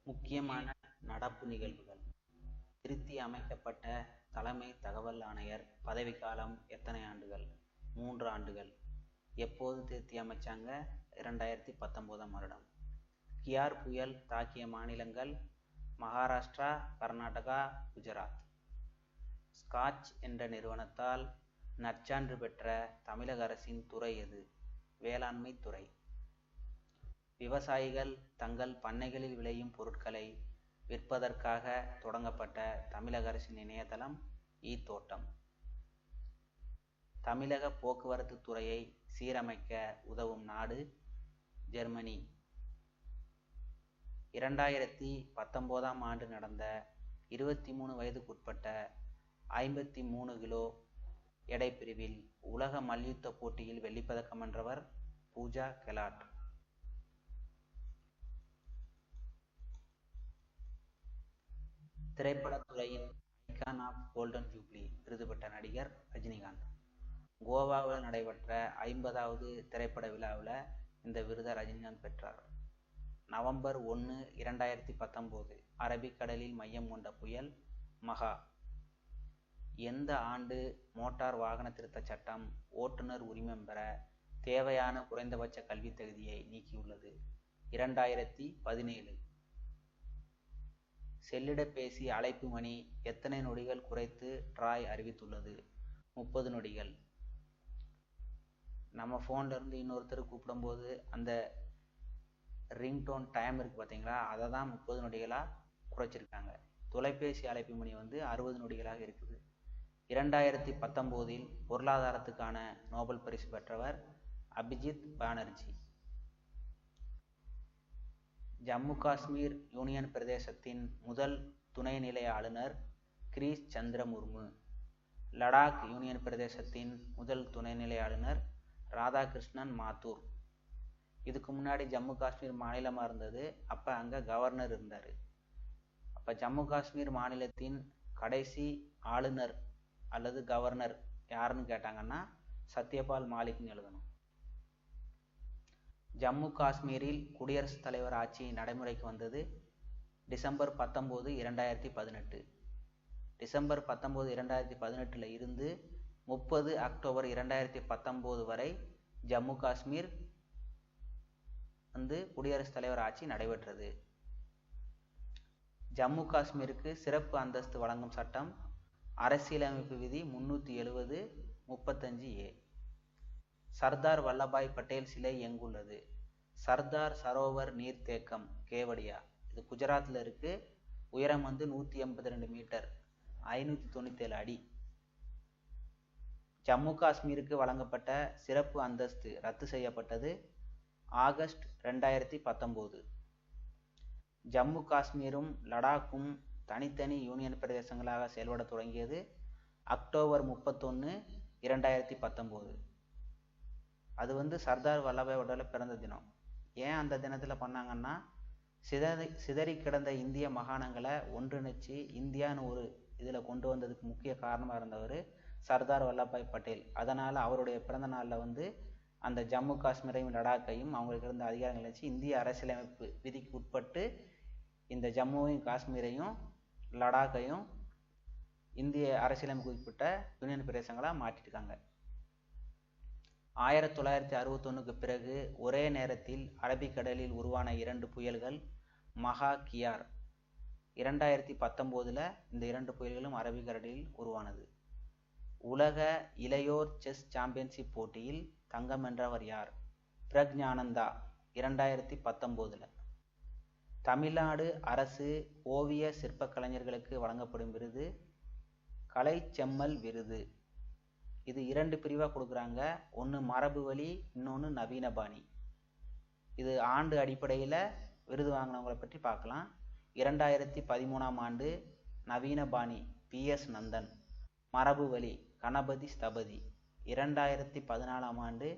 முக்கியமான நடப்பு நிகழ்வுகள். திருத்தி அமைக்கப்பட்ட தலைமை தகவல் ஆணையர் பதவிக்காலம் எத்தனை ஆண்டுகள்? 3 ஆண்டுகள். எப்போது திருத்தி அமைச்சாங்க? 2019ஆம் வருடம். கியார் புயல் தாக்கிய மாநிலங்கள் மகாராஷ்டிரா, கர்நாடகா, குஜராத். ஸ்காட்ச் என்ற நிறுவனத்தால் நற்சான்று பெற்ற தமிழக அரசின் துறை எது? வேளாண்மை துறை. விவசாயிகள் தங்கள் பண்ணைகளில் விளையும் பொருட்களை விற்பதற்காக தொடங்கப்பட்ட தமிழக அரசின் இணையதளம் இ-தோட்டம். தமிழக போக்குவரத்து துறையை சீரமைக்க உதவும் நாடு ஜெர்மனி. 2019ஆம் ஆண்டு நடந்த 23 வயதுக்குட்பட்ட 53 கிலோ எடை பிரிவில் உலக மல்யுத்த போட்டியில் வெள்ளிப்பதக்கம் வென்றவர் பூஜா கெலாட். திரைப்படத்துறையின் ஐகான் ஆஃப் கோல்டன் ஜூப்ளி விருது பெற்ற நடிகர் ரஜினிகாந்த். கோவாவில் நடைபெற்ற 50வது திரைப்பட விழாவில் இந்த விருதை ரஜினிகாந்த் பெற்றார். நவம்பர் 1, 2019 அரபிக்கடலில் மையம் கொண்ட புயல் மகா. எந்த ஆண்டு மோட்டார் வாகன திருத்தச் சட்டம் ஓட்டுநர் உரிமம் பெற தேவையான குறைந்தபட்ச கல்வித் தகுதியை நீக்கியுள்ளது? 2017. செல்லிடப்பேசி அழைப்பு மணி எத்தனை நொடிகள் குறைத்து ட்ராய் அறிவித்துள்ளது? 30 நொடிகள். நம்ம ஃபோன்ல இருந்து இன்னொருத்தர் கூப்பிடும்போது அந்த ரிங்டோன் டைம் இருக்குது பார்த்தீங்களா, அதை தான் 30 நொடிகளாக குறைச்சிருக்காங்க. தொலைபேசி அழைப்பு மணி 60 நொடிகளாக இருக்குது. 2019இல் பொருளாதாரத்துக்கான நோபல் பரிசு பெற்றவர் அபிஜித் பானர்ஜி. ஜம்மு காஷ்மீர் யூனியன் பிரதேசத்தின் முதல் துணைநிலை ஆளுநர் கிரீஷ் சந்திர முர்மு. லடாக் யூனியன் பிரதேசத்தின் முதல் துணைநிலை ஆளுநர் ராதாகிருஷ்ணன் மாத்தூர். இதுக்கு முன்னாடி ஜம்மு காஷ்மீர் மாநிலமாக இருந்தது. அப்போ அங்கே கவர்னர் இருந்தார். அப்போ ஜம்மு காஷ்மீர் மாநிலத்தின் கடைசி ஆளுநர் அல்லது கவர்னர் யாருன்னு கேட்டாங்கன்னா சத்யபால் மாலிக்னு எழுதணும். ஜம்மு காஷ்மீரில் குடியரசுத் தலைவர் ஆட்சி நடைமுறைக்கு வந்தது டிசம்பர் 19, 2018. டிசம்பர் 19, 2018 இருந்து 30 அக்டோபர் 2019 வரை ஜம்மு காஷ்மீர் குடியரசுத் தலைவர் ஆட்சி நடைபெற்றது. ஜம்மு காஷ்மீருக்கு சிறப்பு அந்தஸ்து வழங்கும் சட்டம் அரசியலமைப்பு விதி 370 35A. சர்தார் வல்லபாய் பட்டேல் சிலை எங்குள்ளது? சர்தார் சரோவர் நீர்த்தேக்கம் கேவடியா. இது குஜராத்தில் இருக்கு. உயரம் 182 மீட்டர், 597 அடி. ஜம்மு காஷ்மீருக்கு வழங்கப்பட்ட சிறப்பு அந்தஸ்து ரத்து செய்யப்பட்டது ஆகஸ்ட் 2019. ஜம்மு காஷ்மீரும் லடாக்கும் தனித்தனி யூனியன் பிரதேசங்களாக செயல்பட தொடங்கியது அக்டோபர் 31, 2019. அது சர்தார் வல்லபாய் பட்டேல் பிறந்த தினம். ஏன் அந்த தினத்தில் பண்ணாங்கன்னா, சிதறி கிடந்த இந்திய மாகாணங்களை ஒன்றிணைச்சு இந்தியான்னு ஒரு இதில் கொண்டு வந்ததுக்கு முக்கிய காரணமாக இருந்தவர் சர்தார் வல்லபாய் பட்டேல். அதனால் அவருடைய பிறந்த நாளில் அந்த ஜம்மு காஷ்மீரையும் லடாக்கையும் அவங்களுக்கு இருந்த அதிகாரங்களை வச்சு இந்திய அரசியலமைப்பு விதிக்கு உட்பட்டு இந்த ஜம்முவையும் காஷ்மீரையும் லடாக்கையும் இந்திய அரசியலமைப்பு உட்பட்ட யூனியன் பிரதேசங்களாக மாற்றிருக்காங்க. 1961க்கு பிறகு ஒரே நேரத்தில் அரபிக்கடலில் உருவான 2 புயல்கள் மகா, கியார். 2019 இந்த 2 புயல்களும் அரபிக்கடலில் உருவானது. உலக இளையோர் செஸ் சாம்பியன்ஷிப் போட்டியில் தங்கம் வென்றவர் யார்? பிரக்ஞானந்தா. 2019. தமிழ்நாடு அரசு ஓவிய சிற்ப கலைஞர்களுக்கு வழங்கப்படும் விருது கலைச்செம்மல் விருது. இது 2 பிரிவாக கொடுக்குறாங்க. ஒன்று மரபு வழி, இன்னொன்று நவீன பாணி. இது ஆண்டு அடிப்படையில் விருது வாங்கினவங்களை பற்றி பார்க்கலாம். 2013ஆம் ஆண்டு நவீன பாணி PS நந்தன். மரபு வழி கணபதி ஸ்தபதி. 2014ஆம் ஆண்டு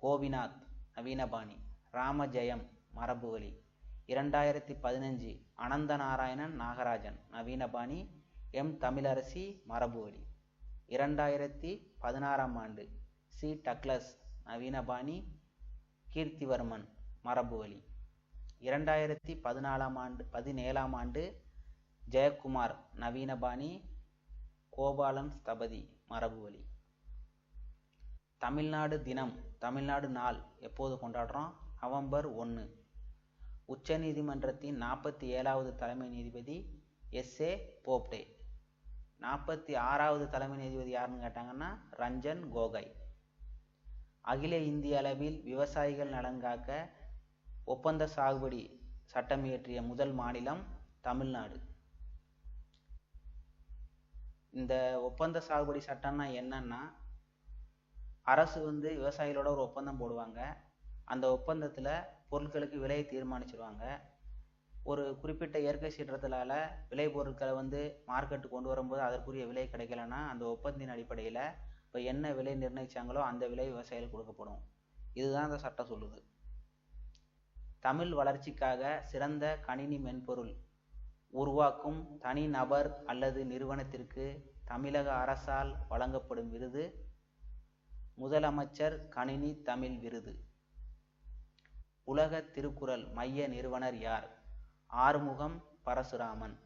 கோபிநாத் நவீன பாணி. ராமஜெயம் மரபு வழி. 2015 அனந்த நாராயணன் நாகராஜன் நவீன பாணி. தமிழரசி மரபு வழி. 2016ஆம் ஆண்டு சி டக்ளஸ் நவீன பாணி. கீர்த்திவர்மன் மரபு வழி. 2017ஆம் ஆண்டு ஜெயக்குமார் நவீனபாணி, கோபாலன் ஸ்தபதி மரபுவழி. தமிழ்நாடு தினம், தமிழ்நாடு நாள் எப்போது கொண்டாடுறோம்? நவம்பர் 1. உச்சநீதிமன்றத்தின் 47வது தலைமை நீதிபதி எஸ்.ஏ. போப்டே. 46வது தலைமை நீதிபதி யாருன்னு கேட்டாங்கன்னா ரஞ்சன் கோகாய். அகில இந்திய அளவில் விவசாயிகள் நலன் காக்க ஒப்பந்த சாகுபடி சட்டம் இயற்றிய முதல் மாநிலம் தமிழ்நாடு. இந்த ஒப்பந்த சாகுபடி சட்டம்னா என்னன்னா, அரசு விவசாயிகளோட ஒரு ஒப்பந்தம் போடுவாங்க. அந்த ஒப்பந்தத்தில் பொருட்களுக்கு விலையை தீர்மானிச்சிருவாங்க. ஒரு குறிப்பிட்ட இயற்கை சீற்றத்தினால விளை பொருட்களை மார்க்கெட்டுக்கு கொண்டு வரும்போது அதற்குரிய விலை கிடைக்கலன்னா அந்த ஒப்பந்தின் அடிப்படையில் இப்போ என்ன விலை நிர்ணயிச்சாங்களோ அந்த விலை விவசாயிகளுக்கு கொடுக்கப்படும். இதுதான் அந்த சட்டம் சொல்லுது. தமிழ் வளர்ச்சிக்காக சிறந்த கணினி மென்பொருள் உருவாக்கும் தனி நபர் அல்லது நிறுவனத்திற்கு தமிழக அரசால் வழங்கப்படும் விருது முதலமைச்சர் கணினி தமிழ் விருது. உலக திருக்குறள் மைய நிறுவனர் யார்? ஆறுமுகம் பரசுராமன்.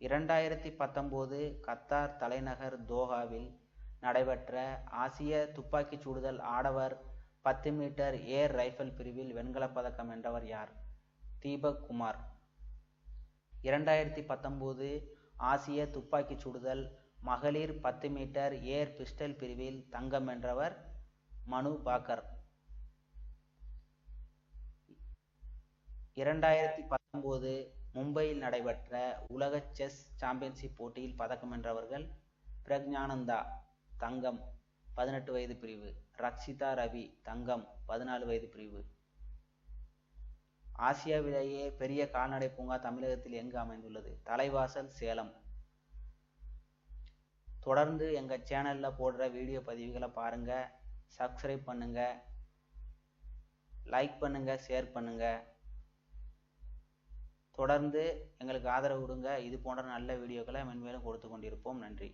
2019 கத்தார் தலைநகர் தோஹாவில் நடைபெற்ற ஆசிய துப்பாக்கிச் சுடுதல் ஆடவர் 10 மீட்டர் ஏர் ரைஃபிள் பிரிவில் வெண்கலப் பதக்கம் வென்றவர் யார்? தீபக் குமார். 2019 ஆசிய துப்பாக்கிச் சுடுதல் மகளிர் 10 மீட்டர் ஏர் பிஸ்டல் பிரிவில் தங்கம் வென்றவர் மனு பாக்கர். 2019 மும்பையில் நடைபெற்ற உலக செஸ் சாம்பியன்ஷிப் போட்டியில் பதக்கம் வென்றவர்கள் பிரக்ஞானந்தா தங்கம் 18 வயது பிரிவு, ரக்ஷிதா ரவி தங்கம் 14 வயது பிரிவு. ஆசியாவிலேயே பெரிய கால்நடை பூங்கா தமிழகத்தில் எங்கு அமைந்துள்ளது? தலைவாசல், சேலம். தொடர்ந்து எங்கள் சேனலில் போடுற வீடியோ பதிவுகளை பாருங்கள், சப்ஸ்கிரைப் பண்ணுங்கள், லைக் பண்ணுங்கள், ஷேர் பண்ணுங்கள். தொடர்ந்து எங்களுக்கு ஆதரவு கொடுங்க. இது போன்ற நல்ல வீடியோக்களை மென்மேலும் கொடுத்து கொண்டிருப்போம். நன்றி.